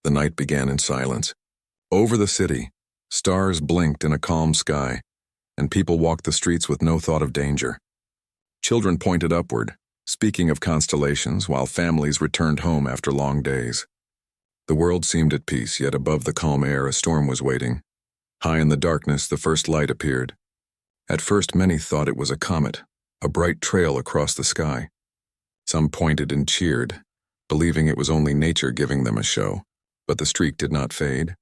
The night began in silence. Over the city, stars blinked in a calm sky, and people walked the streets with no thought of danger. Children pointed upward, speaking of constellations, while families returned home after long days. The world seemed at peace, yet above the calm air a storm was waiting. High in the darkness, the first light appeared. At first, many thought it was a comet, a bright trail across the sky. Some pointed and cheered, believing it was only nature giving them a show. But the streak did not fade.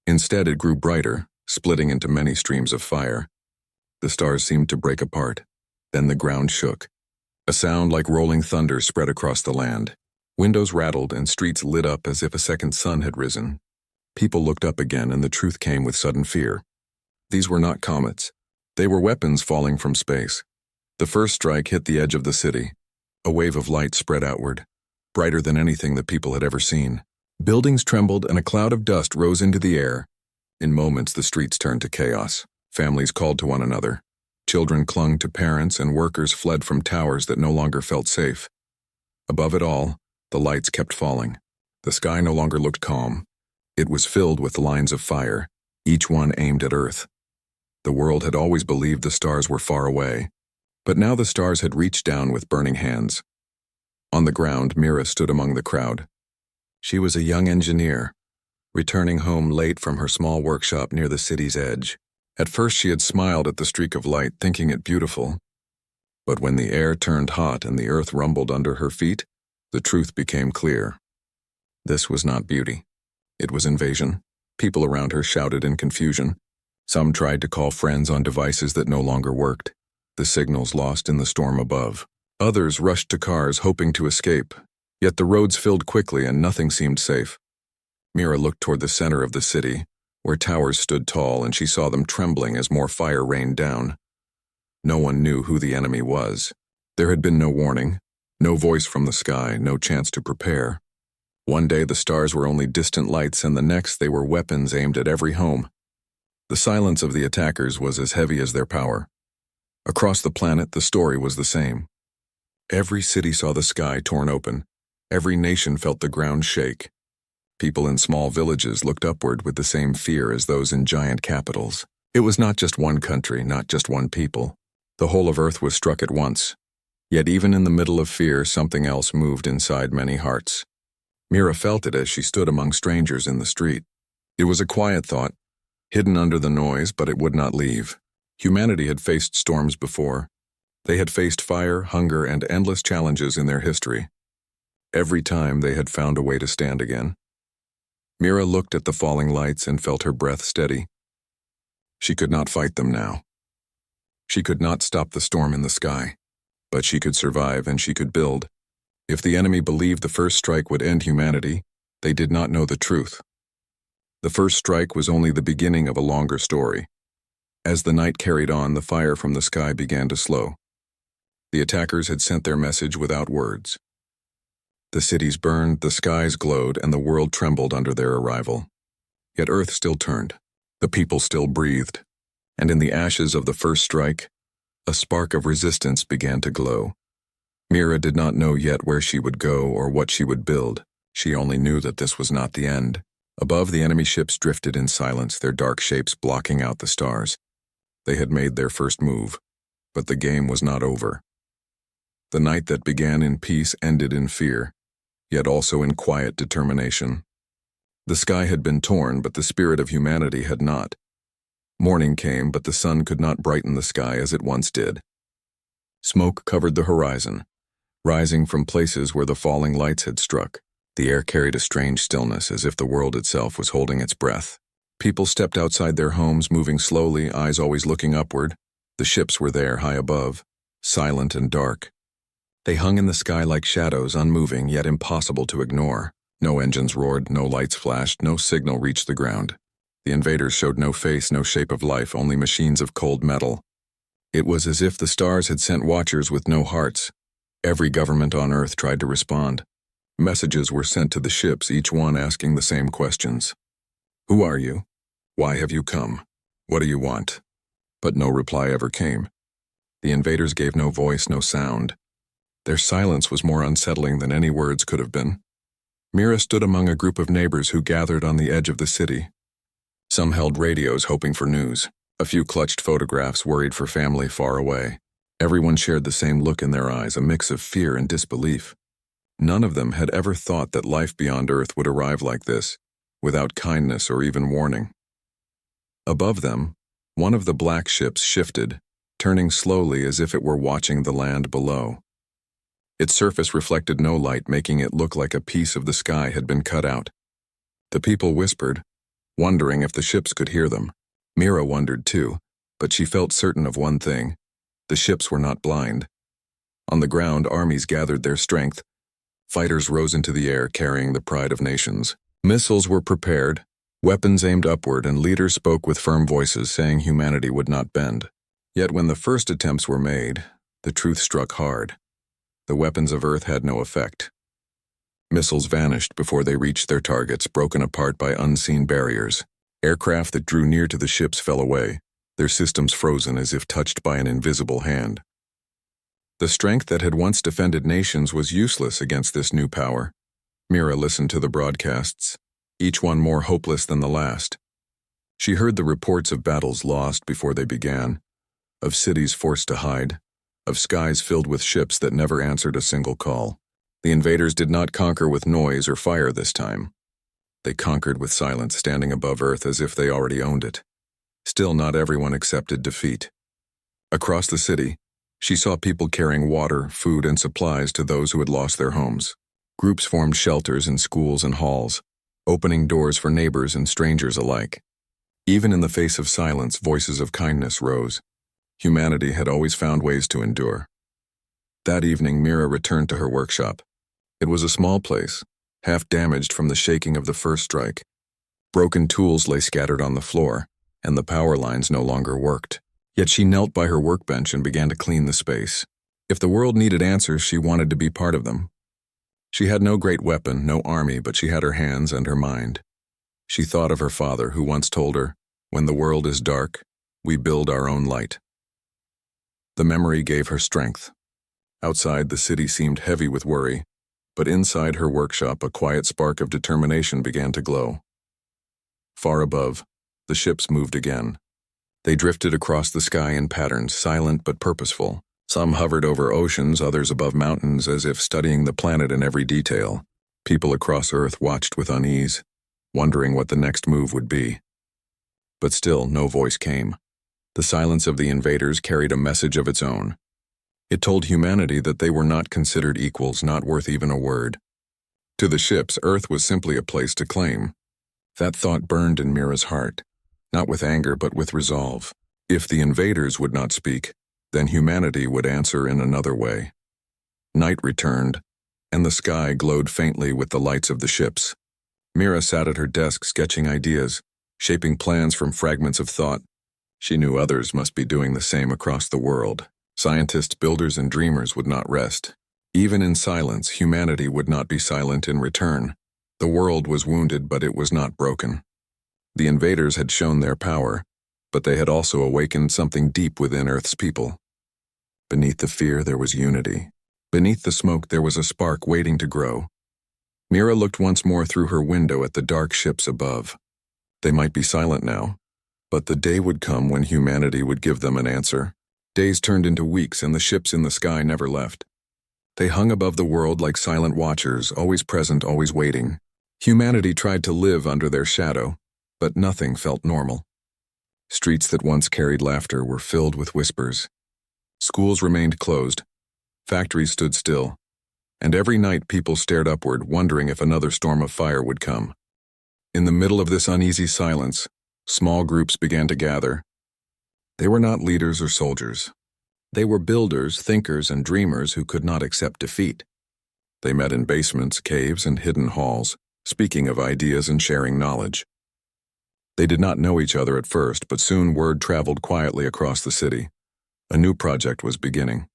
Instead, it grew brighter, splitting into many streams of fire. The stars seemed to break apart. Then the ground shook. A sound like rolling thunder spread across the land. Windows rattled and streets lit up as if a second sun had risen. People looked up again, and the truth came with sudden fear. These were not comets. They were weapons falling from space. The first strike hit the edge of the city. A wave of light spread outward, brighter than anything the people had ever seen. Buildings trembled and a cloud of dust rose into the air. In moments, the streets turned to chaos. Families called to one another. Children clung to parents and workers fled from towers that no longer felt safe. Above it all, the lights kept falling. The sky no longer looked calm. It was filled with lines of fire, each one aimed at Earth. The world had always believed the stars were far away, but now the stars had reached down with burning hands. On the ground, Mira stood among the crowd. She was a young engineer, returning home late from her small workshop near the city's edge. At first she had smiled at the streak of light, thinking it beautiful. But when the air turned hot and the earth rumbled under her feet, the truth became clear. This was not beauty. It was invasion. People around her shouted in confusion. Some tried to call friends on devices that no longer worked, the signals lost in the storm above. Others rushed to cars hoping to escape. Yet the roads filled quickly and nothing seemed safe. Mira looked toward the center of the city, where towers stood tall, and she saw them trembling as more fire rained down. No one knew who the enemy was. There had been no warning, no voice from the sky, no chance to prepare. One day the stars were only distant lights, and the next they were weapons aimed at every home. The silence of the attackers was as heavy as their power. Across the planet, the story was the same. Every city saw the sky torn open. Every nation felt the ground shake. People in small villages looked upward with the same fear as those in giant capitals. It was not just one country, not just one people. The whole of Earth was struck at once. Yet even in the middle of fear, something else moved inside many hearts. Mira felt it as she stood among strangers in the street. It was a quiet thought, hidden under the noise, but it would not leave. Humanity had faced storms before. They had faced fire, hunger, and endless challenges in their history. Every time they had found a way to stand again. Mira looked at the falling lights and felt her breath steady. She could not fight them now. She could not stop the storm in the sky, but she could survive and she could build. If the enemy believed the first strike would end humanity, they did not know the truth. The first strike was only the beginning of a longer story. As the night carried on, the fire from the sky began to slow. The attackers had sent their message without words. The cities burned, the skies glowed, and the world trembled under their arrival. Yet Earth still turned. The people still breathed. And in the ashes of the first strike, a spark of resistance began to glow. Mira did not know yet where she would go or what she would build. She only knew that this was not the end. Above, the enemy ships drifted in silence, their dark shapes blocking out the stars. They had made their first move, but the game was not over. The night that began in peace ended in fear, yet also in quiet determination. The sky had been torn, but the spirit of humanity had not. Morning came, but the sun could not brighten the sky as it once did. Smoke covered the horizon, rising from places where the falling lights had struck. The air carried a strange stillness, as if the world itself was holding its breath. People stepped outside their homes, moving slowly, eyes always looking upward. The ships were there, high above, silent and dark. They hung in the sky like shadows, unmoving, yet impossible to ignore. No engines roared, no lights flashed, no signal reached the ground. The invaders showed no face, no shape of life, only machines of cold metal. It was as if the stars had sent watchers with no hearts. Every government on Earth tried to respond. Messages were sent to the ships, each one asking the same questions. Who are you? Why have you come? What do you want? But no reply ever came. The invaders gave no voice, no sound. Their silence was more unsettling than any words could have been. Mira stood among a group of neighbors who gathered on the edge of the city. Some held radios hoping for news. A few clutched photographs worried for family far away. Everyone shared the same look in their eyes, a mix of fear and disbelief. None of them had ever thought that life beyond Earth would arrive like this, without kindness or even warning. Above them, one of the black ships shifted, turning slowly as if it were watching the land below. Its surface reflected no light, making it look like a piece of the sky had been cut out. The people whispered, wondering if the ships could hear them. Mira wondered too, but she felt certain of one thing: the ships were not blind. On the ground, armies gathered their strength. Fighters rose into the air carrying the pride of nations. Missiles were prepared, weapons aimed upward, and leaders spoke with firm voices saying humanity would not bend. Yet when the first attempts were made, the truth struck hard. The weapons of Earth had no effect. Missiles vanished before they reached their targets, broken apart by unseen barriers. Aircraft that drew near to the ships fell away, their systems frozen as if touched by an invisible hand. The strength that had once defended nations was useless against this new power. Mira listened to the broadcasts, each one more hopeless than the last. She heard the reports of battles lost before they began, of cities forced to hide, of skies filled with ships that never answered a single call. The invaders did not conquer with noise or fire this time. They conquered with silence, standing above Earth as if they already owned it. Still, not everyone accepted defeat. Across the city, she saw people carrying water, food, and supplies to those who had lost their homes. Groups formed shelters in schools and halls, opening doors for neighbors and strangers alike. Even in the face of silence, voices of kindness rose. Humanity had always found ways to endure. That evening, Mira returned to her workshop. It was a small place, half damaged from the shaking of the first strike. Broken tools lay scattered on the floor, and the power lines no longer worked. Yet she knelt by her workbench and began to clean the space. If the world needed answers, she wanted to be part of them. She had no great weapon, no army, but she had her hands and her mind. She thought of her father, who once told her, "When the world is dark, we build our own light." The memory gave her strength. Outside, the city seemed heavy with worry, but inside her workshop, a quiet spark of determination began to glow. Far above, the ships moved again. They drifted across the sky in patterns, silent but purposeful. Some hovered over oceans, others above mountains, as if studying the planet in every detail. People across Earth watched with unease, wondering what the next move would be. But still, no voice came. The silence of the invaders carried a message of its own. It told humanity that they were not considered equals, not worth even a word. To the ships, Earth was simply a place to claim. That thought burned in Mira's heart, not with anger but with resolve. If the invaders would not speak, then humanity would answer in another way. Night returned, and the sky glowed faintly with the lights of the ships. Mira sat at her desk sketching ideas, shaping plans from fragments of thought. She knew others must be doing the same across the world. Scientists, builders, and dreamers would not rest. Even in silence, humanity would not be silent in return. The world was wounded, but it was not broken. The invaders had shown their power, but they had also awakened something deep within Earth's people. Beneath the fear, there was unity. Beneath the smoke, there was a spark waiting to grow. Mira looked once more through her window at the dark ships above. They might be silent now, but the day would come when humanity would give them an answer. Days turned into weeks, and the ships in the sky never left. They hung above the world like silent watchers, always present, always waiting. Humanity tried to live under their shadow, but nothing felt normal. Streets that once carried laughter were filled with whispers. Schools remained closed. Factories stood still. And every night people stared upward, wondering if another storm of fire would come. In the middle of this uneasy silence, small groups began to gather. They were not leaders or soldiers. They were builders, thinkers, and dreamers who could not accept defeat. They met in basements, caves, and hidden halls, speaking of ideas and sharing knowledge. They did not know each other at first, but soon word traveled quietly across the city. A new project was beginning.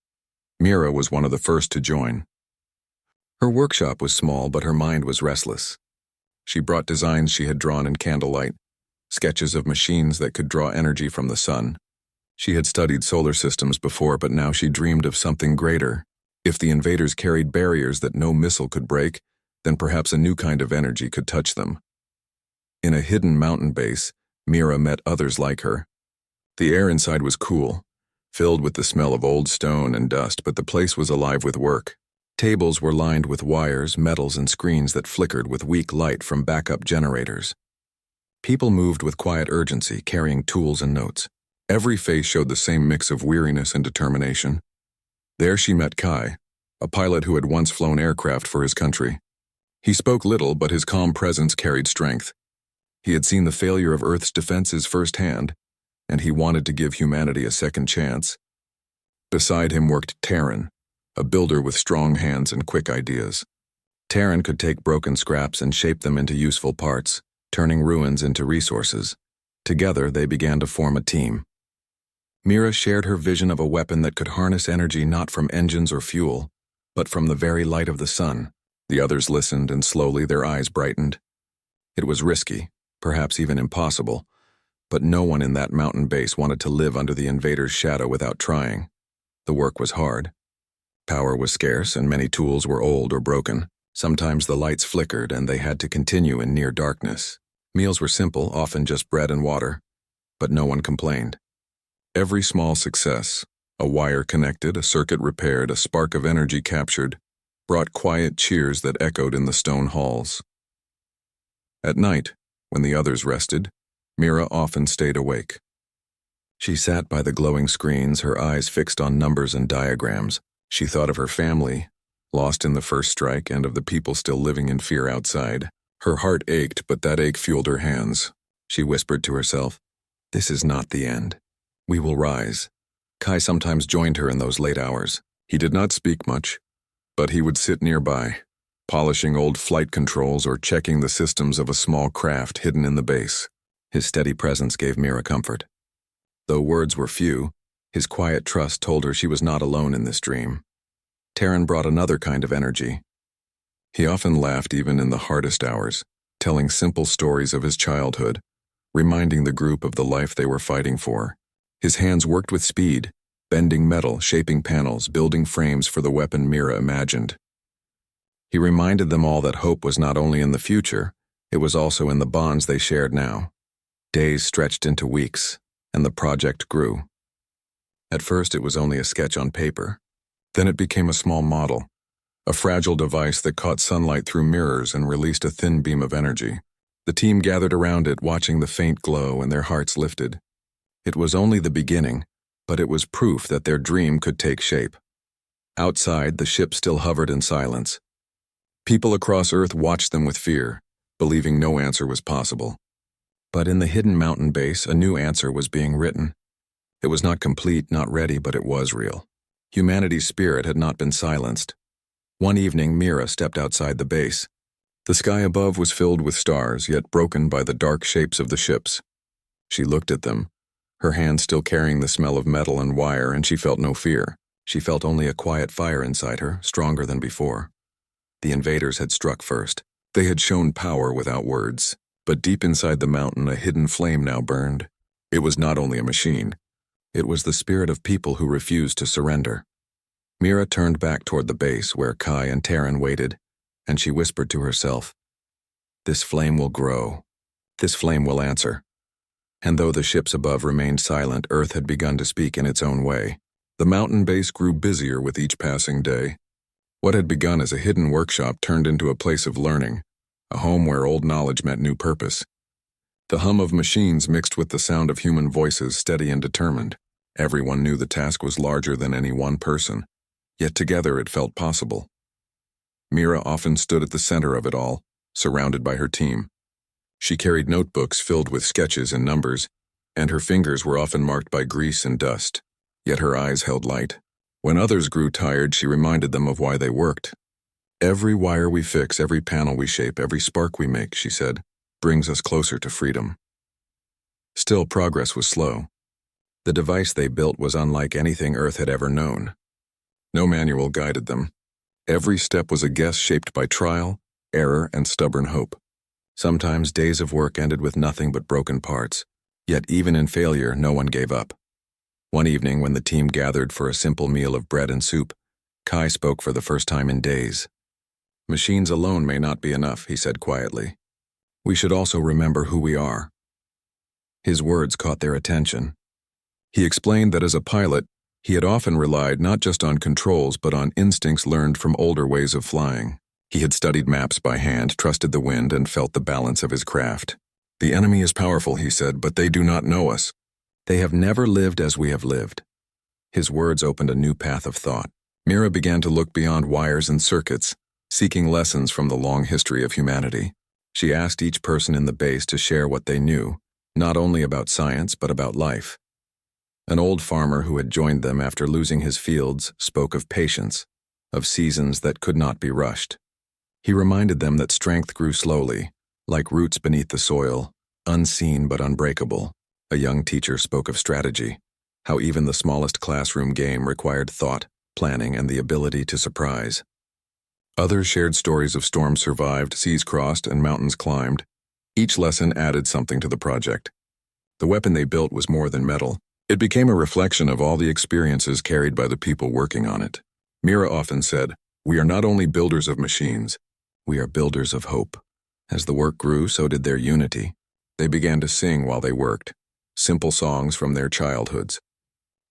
Mira was one of the first to join. Her workshop was small, but her mind was restless. She brought designs she had drawn in candlelight, sketches of machines that could draw energy from the sun. She had studied solar systems before, but now she dreamed of something greater. If the invaders carried barriers that no missile could break, then perhaps a new kind of energy could touch them. In a hidden mountain base, Mira met others like her. The air inside was cool, filled with the smell of old stone and dust, but the place was alive with work. Tables were lined with wires, metals, and screens that flickered with weak light from backup generators. People moved with quiet urgency, carrying tools and notes. Every face showed the same mix of weariness and determination. There she met Kai, a pilot who had once flown aircraft for his country. He spoke little, but his calm presence carried strength. He had seen the failure of Earth's defenses firsthand, and he wanted to give humanity a second chance. Beside him worked Terran, a builder with strong hands and quick ideas. Terran could take broken scraps and shape them into useful parts, turning ruins into resources. Together, they began to form a team. Mira shared her vision of a weapon that could harness energy not from engines or fuel, but from the very light of the sun. The others listened, and slowly their eyes brightened. It was risky, perhaps even impossible, but no one in that mountain base wanted to live under the invader's shadow without trying. The work was hard. Power was scarce, and many tools were old or broken. Sometimes the lights flickered, and they had to continue in near darkness. Meals were simple, often just bread and water, but no one complained. Every small success, a wire connected, a circuit repaired, a spark of energy captured, brought quiet cheers that echoed in the stone halls. At night, when the others rested, Mira often stayed awake. She sat by the glowing screens, her eyes fixed on numbers and diagrams. She thought of her family, lost in the first strike, and of the people still living in fear outside. Her heart ached, but that ache fueled her hands. She whispered to herself, "This is not the end. We will rise." Kai sometimes joined her in those late hours. He did not speak much, but he would sit nearby, polishing old flight controls or checking the systems of a small craft hidden in the base. His steady presence gave Mira comfort. Though words were few, his quiet trust told her she was not alone in this dream. Terran brought another kind of energy. He often laughed even in the hardest hours, telling simple stories of his childhood, reminding the group of the life they were fighting for. His hands worked with speed, bending metal, shaping panels, building frames for the weapon Mira imagined. He reminded them all that hope was not only in the future, it was also in the bonds they shared now. Days stretched into weeks, and the project grew. At first it was only a sketch on paper. Then it became a small model, a fragile device that caught sunlight through mirrors and released a thin beam of energy. The team gathered around it, watching the faint glow, and their hearts lifted. It was only the beginning, but it was proof that their dream could take shape. Outside, the ship still hovered in silence. People across Earth watched them with fear, believing no answer was possible. But in the hidden mountain base, a new answer was being written. It was not complete, not ready, but it was real. Humanity's spirit had not been silenced. One evening, Mira stepped outside the base. The sky above was filled with stars, yet broken by the dark shapes of the ships. She looked at them, her hands still carrying the smell of metal and wire, and she felt no fear. She felt only a quiet fire inside her, stronger than before. The invaders had struck first. They had shown power without words. But deep inside the mountain, a hidden flame now burned. It was not only a machine. It was the spirit of people who refused to surrender. Mira turned back toward the base where Kai and Terran waited, and she whispered to herself, "This flame will grow. This flame will answer." And though the ships above remained silent, Earth had begun to speak in its own way. The mountain base grew busier with each passing day. What had begun as a hidden workshop turned into a place of learning, a home where old knowledge met new purpose. The hum of machines mixed with the sound of human voices, steady and determined. Everyone knew the task was larger than any one person, yet together it felt possible. Mira often stood at the center of it all, surrounded by her team. She carried notebooks filled with sketches and numbers, and her fingers were often marked by grease and dust, yet her eyes held light. When others grew tired, she reminded them of why they worked. "Every wire we fix, every panel we shape, every spark we make," she said, "brings us closer to freedom." Still, progress was slow. The device they built was unlike anything Earth had ever known. No manual guided them. Every step was a guess shaped by trial, error, and stubborn hope. Sometimes days of work ended with nothing but broken parts, yet even in failure, no one gave up. One evening, when the team gathered for a simple meal of bread and soup, Kai spoke for the first time in days. Machines alone may not be enough, he said quietly. We should also remember who we are. His words caught their attention. He explained that as a pilot, he had often relied not just on controls but on instincts learned from older ways of flying. He had studied maps by hand, trusted the wind, and felt the balance of his craft. The enemy is powerful, he said, but they do not know us. They have never lived as we have lived. His words opened a new path of thought. Mira began to look beyond wires and circuits, seeking lessons from the long history of humanity. She asked each person in the base to share what they knew, not only about science but about life. An old farmer who had joined them after losing his fields spoke of patience, of seasons that could not be rushed. He reminded them that strength grew slowly, like roots beneath the soil, unseen but unbreakable. A young teacher spoke of strategy, how even the smallest classroom game required thought, planning, and the ability to surprise. Others shared stories of storms survived, seas crossed, and mountains climbed. Each lesson added something to the project. The weapon they built was more than metal. It became a reflection of all the experiences carried by the people working on it. Mira often said, "We are not only builders of machines, we are builders of hope." As the work grew, so did their unity. They began to sing while they worked, simple songs from their childhoods.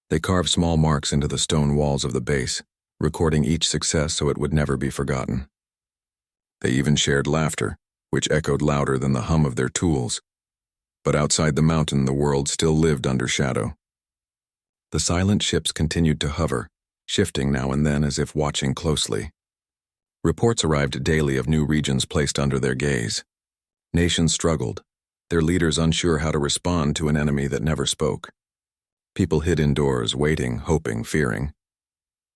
They carved small marks into the stone walls of the base, recording each success so it would never be forgotten. They even shared laughter, which echoed louder than the hum of their tools. But outside the mountain, the world still lived under shadow. The silent ships continued to hover, shifting now and then as if watching closely. Reports arrived daily of new regions placed under their gaze. Nations struggled, their leaders unsure how to respond to an enemy that never spoke. People hid indoors, waiting, hoping, fearing.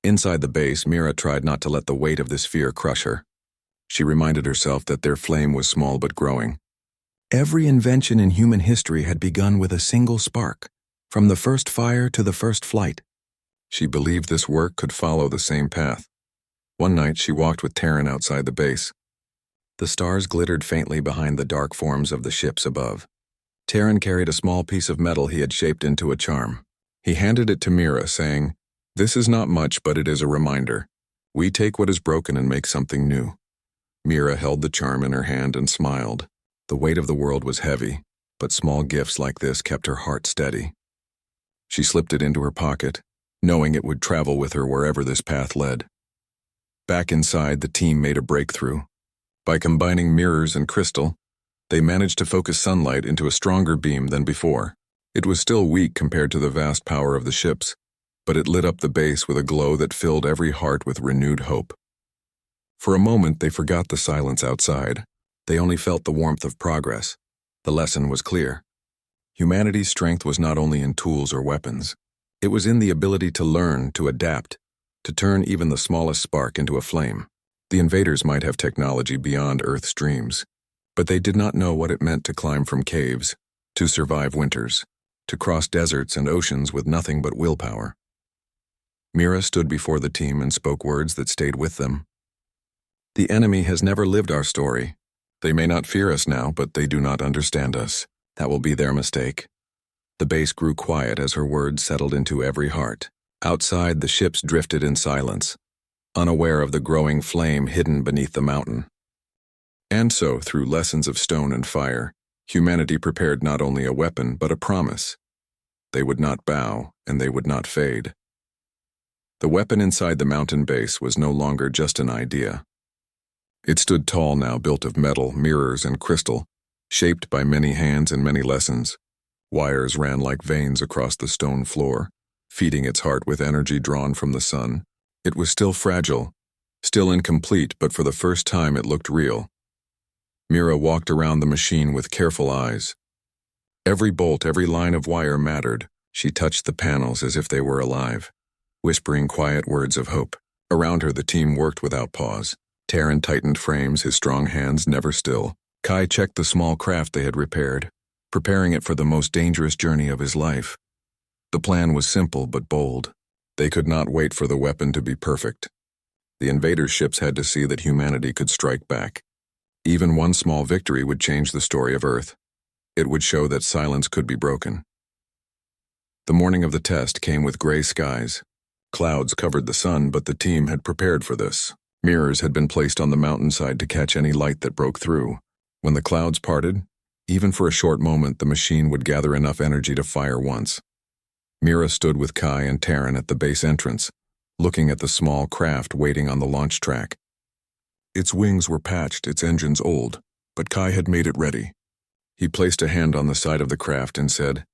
Inside the base, Mira tried not to let the weight of this fear crush her. She reminded herself that their flame was small but growing. Every invention in human history had begun with a single spark, from the first fire to the first flight. She believed this work could follow the same path. One night, she walked with Taryn outside the base. The stars glittered faintly behind the dark forms of the ships above. Taryn carried a small piece of metal he had shaped into a charm. He handed it to Mira, saying, "This is not much, but it is a reminder. We take what is broken and make something new." Mira held the charm in her hand and smiled. The weight of the world was heavy, but small gifts like this kept her heart steady. She slipped it into her pocket, knowing it would travel with her wherever this path led. Back inside, the team made a breakthrough. By combining mirrors and crystal, they managed to focus sunlight into a stronger beam than before. It was still weak compared to the vast power of the ships, but it lit up the base with a glow that filled every heart with renewed hope. For a moment, they forgot the silence outside. They only felt the warmth of progress. The lesson was clear. Humanity's strength was not only in tools or weapons. It was in the ability to learn, to adapt, to turn even the smallest spark into a flame. The invaders might have technology beyond Earth's dreams, but they did not know what it meant to climb from caves, to survive winters, to cross deserts and oceans with nothing but willpower. Mira stood before the team and spoke words that stayed with them. "The enemy has never lived our story. They may not fear us now, but they do not understand us. That will be their mistake." The base grew quiet as her words settled into every heart. Outside, the ships drifted in silence, unaware of the growing flame hidden beneath the mountain. And so, through lessons of stone and fire, humanity prepared not only a weapon, but a promise. They would not bow, and they would not fade. The weapon inside the mountain base was no longer just an idea. It stood tall now, built of metal, mirrors, and crystal, shaped by many hands and many lessons. Wires ran like veins across the stone floor, feeding its heart with energy drawn from the sun. It was still fragile, still incomplete, but for the first time it looked real. Mira walked around the machine with careful eyes. Every bolt, every line of wire mattered. She touched the panels as if they were alive, whispering quiet words of hope. Around her, the team worked without pause. Taryn tightened frames, his strong hands never still. Kai checked the small craft they had repaired, preparing it for the most dangerous journey of his life. The plan was simple but bold. They could not wait for the weapon to be perfect. The invaders' ships had to see that humanity could strike back. Even one small victory would change the story of Earth. It would show that silence could be broken. The morning of the test came with gray skies. Clouds covered the sun, but the team had prepared for this. Mirrors had been placed on the mountainside to catch any light that broke through. When the clouds parted, even for a short moment, the machine would gather enough energy to fire once. Mira stood with Kai and Taryn at the base entrance, looking at the small craft waiting on the launch track. Its wings were patched, its engines old, but Kai had made it ready. He placed a hand on the side of the craft and said,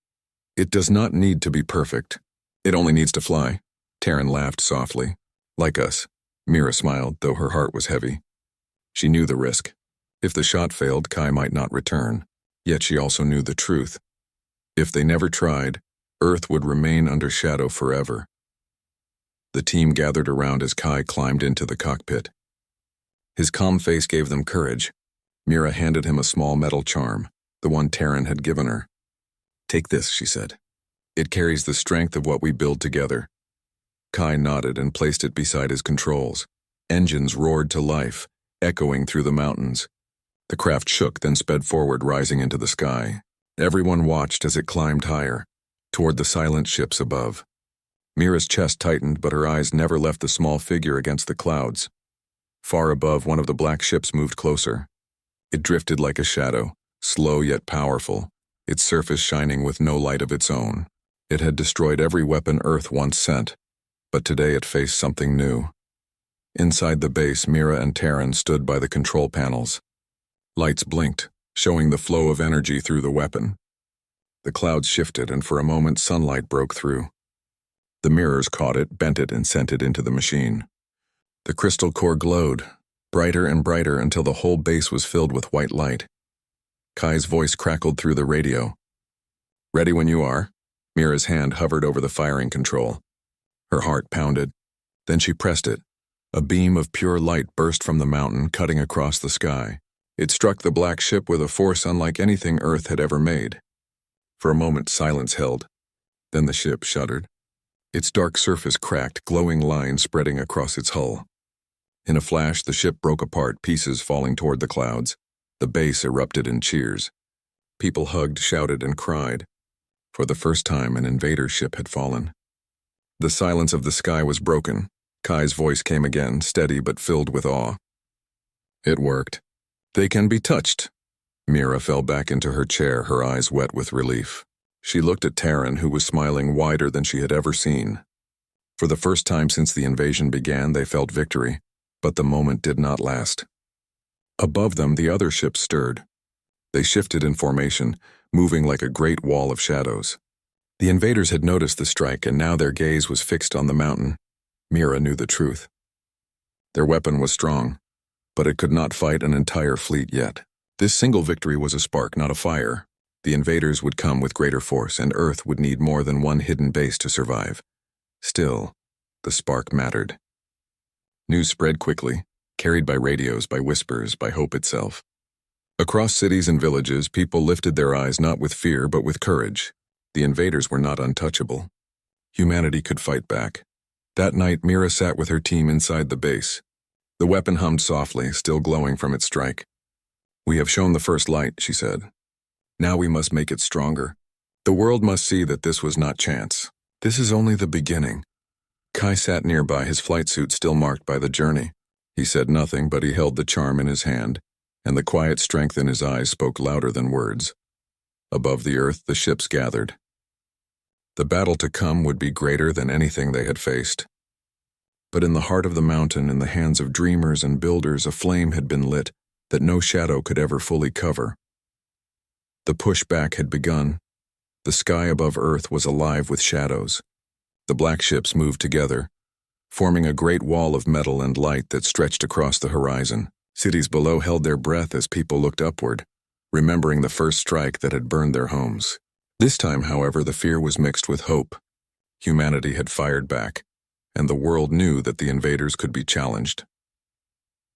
"It does not need to be perfect. It only needs to fly." Taryn laughed softly. "Like us." Mira smiled, though her heart was heavy. She knew the risk. If the shot failed, Kai might not return. Yet she also knew the truth. If they never tried, Earth would remain under shadow forever. The team gathered around as Kai climbed into the cockpit. His calm face gave them courage. Mira handed him a small metal charm, the one Taryn had given her. "Take this," she said. "It carries the strength of what we build together." Kai nodded and placed it beside his controls. Engines roared to life, echoing through the mountains. The craft shook, then sped forward, rising into the sky. Everyone watched as it climbed higher, toward the silent ships above. Mira's chest tightened, but her eyes never left the small figure against the clouds. Far above, one of the black ships moved closer. It drifted like a shadow, slow yet powerful, its surface shining with no light of its own. It had destroyed every weapon Earth once sent, but today it faced something new. Inside the base, Mira and Taryn stood by the control panels. Lights blinked, showing the flow of energy through the weapon. The clouds shifted, and for a moment sunlight broke through. The mirrors caught it, bent it, and sent it into the machine. The crystal core glowed, brighter and brighter until the whole base was filled with white light. Kai's voice crackled through the radio. "Ready when you are." Mira's hand hovered over the firing control. Her heart pounded. Then she pressed it. A beam of pure light burst from the mountain, cutting across the sky. It struck the black ship with a force unlike anything Earth had ever made. For a moment, silence held. Then the ship shuddered. Its dark surface cracked, glowing lines spreading across its hull. In a flash, the ship broke apart, pieces falling toward the clouds. The base erupted in cheers. People hugged, shouted, and cried. For the first time, an invader ship had fallen. The silence of the sky was broken. Kai's voice came again, steady but filled with awe. "It worked. They can be touched." Mira fell back into her chair, her eyes wet with relief. She looked at Taryn, who was smiling wider than she had ever seen. For the first time since the invasion began, they felt victory, but the moment did not last. Above them, the other ships stirred. They shifted in formation, moving like a great wall of shadows. The invaders had noticed the strike, and now their gaze was fixed on the mountain. Mira knew the truth. Their weapon was strong, but it could not fight an entire fleet yet. This single victory was a spark, not a fire. The invaders would come with greater force, and Earth would need more than one hidden base to survive. Still, the spark mattered. News spread quickly, carried by radios, by whispers, by hope itself. Across cities and villages, people lifted their eyes not with fear but with courage. The invaders were not untouchable. Humanity could fight back. That night, Mira sat with her team inside the base. The weapon hummed softly, still glowing from its strike. "We have shown the first light," she said. "Now we must make it stronger. The world must see that this was not chance. This is only the beginning." Kai sat nearby, his flight suit still marked by the journey. He said nothing, but he held the charm in his hand, and the quiet strength in his eyes spoke louder than words. Above the earth, the ships gathered. The battle to come would be greater than anything they had faced. But in the heart of the mountain, in the hands of dreamers and builders, a flame had been lit that no shadow could ever fully cover. The pushback had begun. The sky above Earth was alive with shadows. The black ships moved together, forming a great wall of metal and light that stretched across the horizon. Cities below held their breath as people looked upward, remembering the first strike that had burned their homes. This time, however, the fear was mixed with hope. Humanity had fired back, and the world knew that the invaders could be challenged.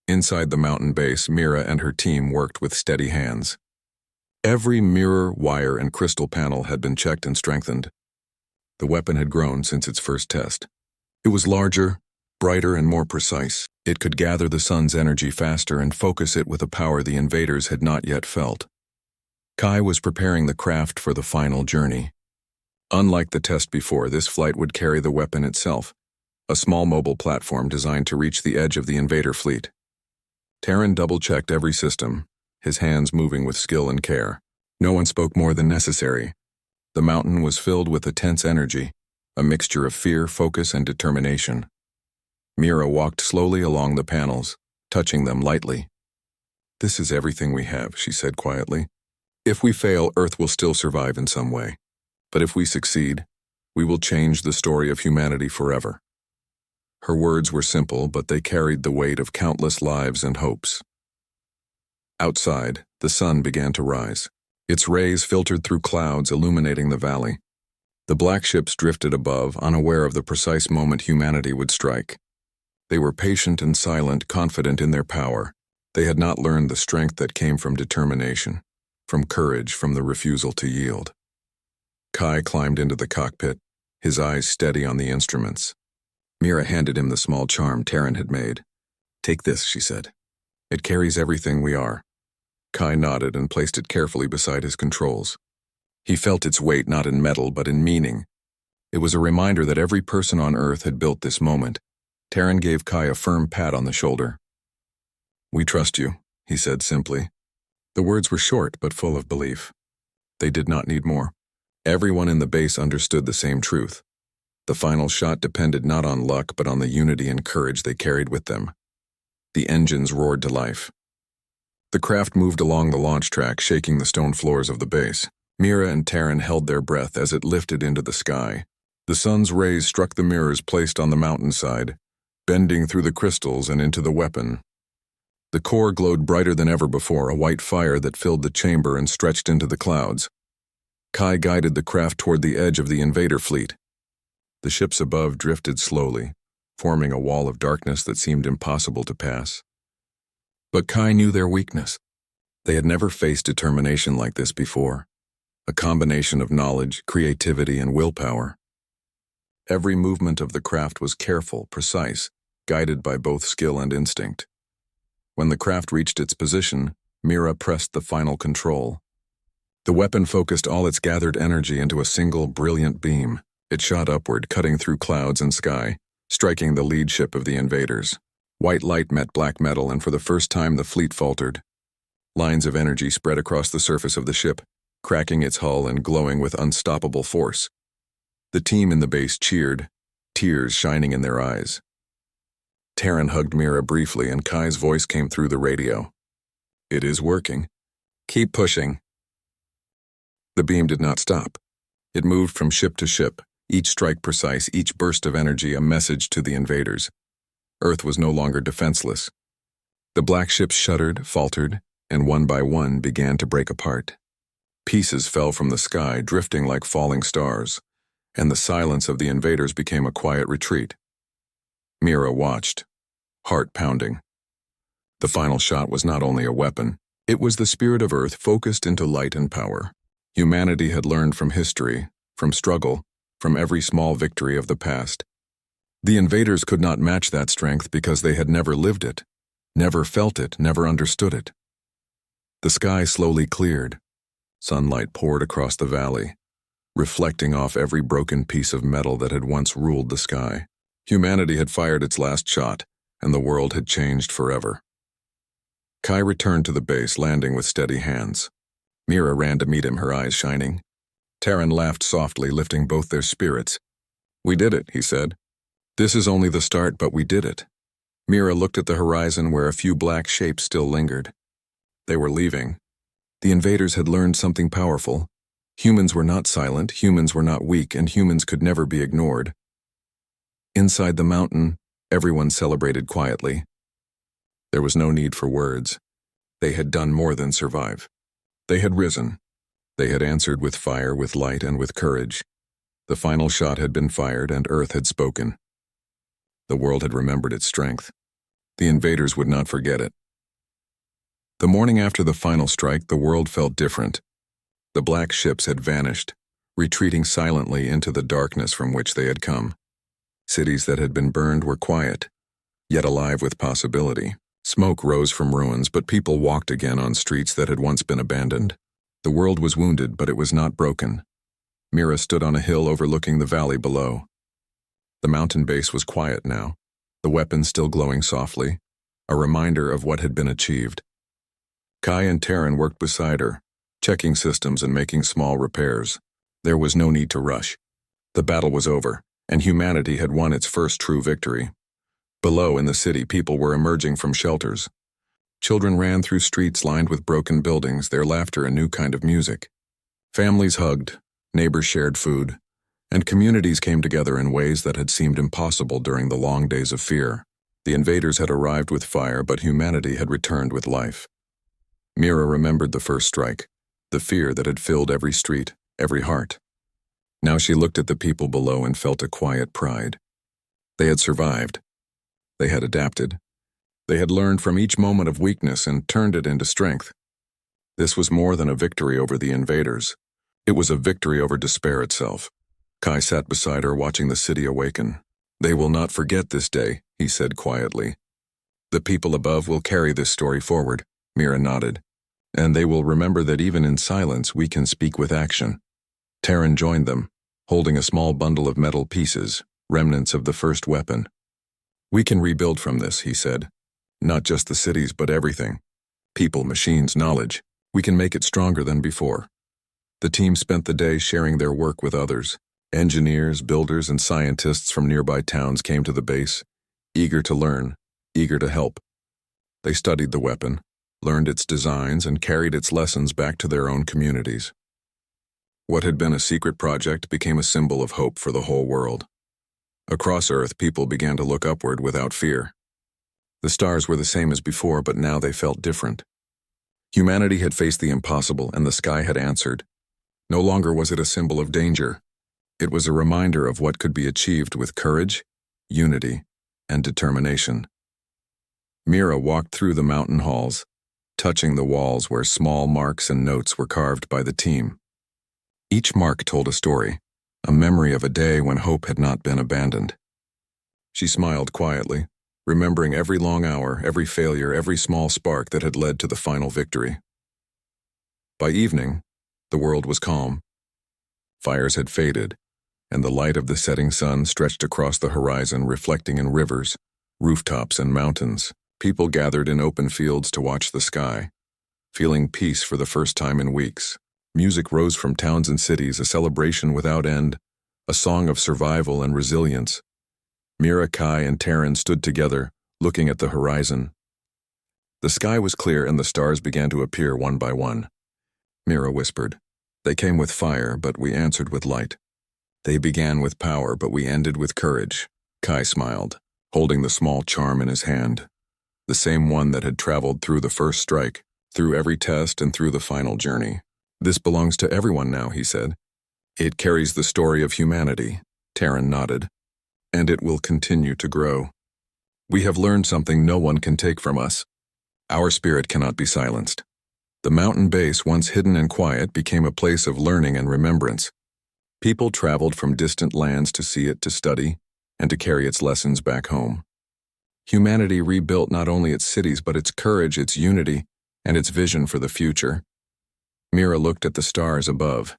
Inside the mountain base, Mira and her team worked with steady hands. Every mirror, wire, and crystal panel had been checked and strengthened. The weapon had grown since its first test. It was larger, brighter, and more precise. It could gather the sun's energy faster and focus it with a power the invaders had not yet felt. Kai was preparing the craft for the final journey. Unlike the test before, this flight would carry the weapon itself, a small mobile platform designed to reach the edge of the invader fleet. Terran double-checked every system, his hands moving with skill and care. No one spoke more than necessary. The mountain was filled with a tense energy, a mixture of fear, focus, and determination. Mira walked slowly along the panels, touching them lightly. "This is everything we have," she said quietly. "If we fail, Earth will still survive in some way. But if we succeed, we will change the story of humanity forever." Her words were simple, but they carried the weight of countless lives and hopes. Outside, the sun began to rise. Its rays filtered through clouds, illuminating the valley. The black ships drifted above, unaware of the precise moment humanity would strike. They were patient and silent, confident in their power. They had not learned the strength that came from determination, from courage, from the refusal to yield. Kai climbed into the cockpit, his eyes steady on the instruments. Mira handed him the small charm Terran had made. "Take this," she said. "It carries everything we are." Kai nodded and placed it carefully beside his controls. He felt its weight not in metal but in meaning. It was a reminder that every person on Earth had built this moment. Terran gave Kai a firm pat on the shoulder. "We trust you," he said simply. The words were short but full of belief. They did not need more. Everyone in the base understood the same truth. The final shot depended not on luck but on the unity and courage they carried with them. The engines roared to life. The craft moved along the launch track, shaking the stone floors of the base. Mira and Terran held their breath as it lifted into the sky. The sun's rays struck the mirrors placed on the mountainside, bending through the crystals and into the weapon. The core glowed brighter than ever before, a white fire that filled the chamber and stretched into the clouds. Kai guided the craft toward the edge of the invader fleet. The ships above drifted slowly, forming a wall of darkness that seemed impossible to pass. But Kai knew their weakness. They had never faced determination like this before, a combination of knowledge, creativity, and willpower. Every movement of the craft was careful, precise, guided by both skill and instinct. When the craft reached its position, Mira pressed the final control. The weapon focused all its gathered energy into a single, brilliant beam. It shot upward, cutting through clouds and sky, striking the lead ship of the invaders. White light met black metal, and for the first time the fleet faltered. Lines of energy spread across the surface of the ship, cracking its hull and glowing with unstoppable force. The team in the base cheered, tears shining in their eyes. Terran hugged Mira briefly, and Kai's voice came through the radio. "It is working. Keep pushing." The beam did not stop. It moved from ship to ship, each strike precise, each burst of energy a message to the invaders. Earth was no longer defenseless. The black ships shuddered, faltered, and one by one began to break apart. Pieces fell from the sky, drifting like falling stars, and the silence of the invaders became a quiet retreat. Mira watched, heart pounding. The final shot was not only a weapon, it was the spirit of Earth focused into light and power. Humanity had learned from history, from struggle, from every small victory of the past. The invaders could not match that strength because they had never lived it, never felt it, never understood it. The sky slowly cleared. Sunlight poured across the valley, reflecting off every broken piece of metal that had once ruled the sky. Humanity had fired its last shot, and the world had changed forever. Kai returned to the base, landing with steady hands. Mira ran to meet him, her eyes shining. Terran laughed softly, lifting both their spirits. "We did it," he said. "This is only the start, but we did it." Mira looked at the horizon where a few black shapes still lingered. They were leaving. The invaders had learned something powerful. Humans were not silent, humans were not weak, and humans could never be ignored. Inside the mountain, everyone celebrated quietly. There was no need for words. They had done more than survive. They had risen. They had answered with fire, with light, and with courage. The final shot had been fired, and Earth had spoken. The world had remembered its strength. The invaders would not forget it. The morning after the final strike, the world felt different. The black ships had vanished, retreating silently into the darkness from which they had come. Cities that had been burned were quiet, yet alive with possibility. Smoke rose from ruins, but people walked again on streets that had once been abandoned. The world was wounded, but it was not broken. Mira stood on a hill overlooking the valley below. The mountain base was quiet now, the weapons still glowing softly, a reminder of what had been achieved. Kai and Taryn worked beside her, checking systems and making small repairs. There was no need to rush. The battle was over, and humanity had won its first true victory. Below in the city, people were emerging from shelters. Children ran through streets lined with broken buildings, their laughter a new kind of music. Families hugged, neighbors shared food, and communities came together in ways that had seemed impossible during the long days of fear. The invaders had arrived with fire, but humanity had returned with life. Mira remembered the first strike, the fear that had filled every street, every heart. Now she looked at the people below and felt a quiet pride. They had survived. They had adapted. They had learned from each moment of weakness and turned it into strength. This was more than a victory over the invaders. It was a victory over despair itself. Kai sat beside her, watching the city awaken. "They will not forget this day," he said quietly. "The people above will carry this story forward," Mira nodded. "And they will remember that even in silence we can speak with action." Taryn joined them, holding a small bundle of metal pieces, remnants of the first weapon. "We can rebuild from this," he said. "Not just the cities, but everything. People, machines, knowledge. We can make it stronger than before." The team spent the day sharing their work with others. Engineers, builders, and scientists from nearby towns came to the base, eager to learn, eager to help. They studied the weapon, learned its designs, and carried its lessons back to their own communities. What had been a secret project became a symbol of hope for the whole world. Across Earth, people began to look upward without fear. The stars were the same as before, but now they felt different. Humanity had faced the impossible, and the sky had answered. No longer was it a symbol of danger. It was a reminder of what could be achieved with courage, unity, and determination. Mira walked through the mountain halls, touching the walls where small marks and notes were carved by the team. Each mark told a story, a memory of a day when hope had not been abandoned. She smiled quietly, remembering every long hour, every failure, every small spark that had led to the final victory. By evening, the world was calm. Fires had faded, and the light of the setting sun stretched across the horizon, reflecting in rivers, rooftops, and mountains. People gathered in open fields to watch the sky, feeling peace for the first time in weeks. Music rose from towns and cities, a celebration without end, a song of survival and resilience. Mira, Kai, and Taryn stood together, looking at the horizon. The sky was clear and the stars began to appear one by one. Mira whispered, "They came with fire, but we answered with light. They began with power, but we ended with courage." Kai smiled, holding the small charm in his hand, the same one that had traveled through the first strike, through every test, and through the final journey. "This belongs to everyone now," he said. "It carries the story of humanity," Taryn nodded, "and it will continue to grow. We have learned something no one can take from us. Our spirit cannot be silenced." The mountain base, once hidden and quiet, became a place of learning and remembrance. People traveled from distant lands to see it, to study, and to carry its lessons back home. Humanity rebuilt not only its cities, but its courage, its unity, and its vision for the future. Mira looked at the stars above.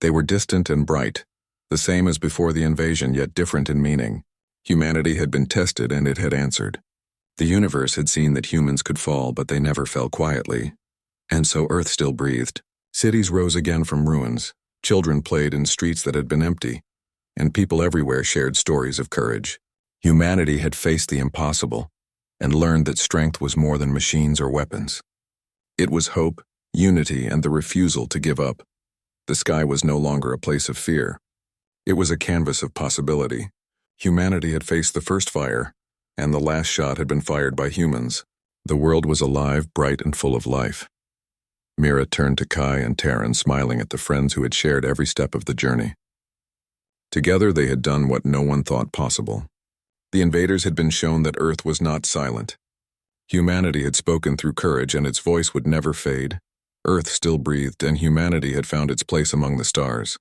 They were distant and bright, the same as before the invasion, yet different in meaning. Humanity had been tested, and it had answered. The universe had seen that humans could fall, but they never fell quietly. And so Earth still breathed. Cities rose again from ruins. Children played in streets that had been empty, and people everywhere shared stories of courage. Humanity had faced the impossible and learned that strength was more than machines or weapons. It was hope, unity, and the refusal to give up. The sky was no longer a place of fear. It was a canvas of possibility. Humanity had faced the first fire, and the last shot had been fired by humans. The world was alive, bright, and full of life. Mira turned to Kai and Taryn, smiling at the friends who had shared every step of the journey. Together they had done what no one thought possible. The invaders had been shown that Earth was not silent. Humanity had spoken through courage, and its voice would never fade. Earth still breathed, and humanity had found its place among the stars.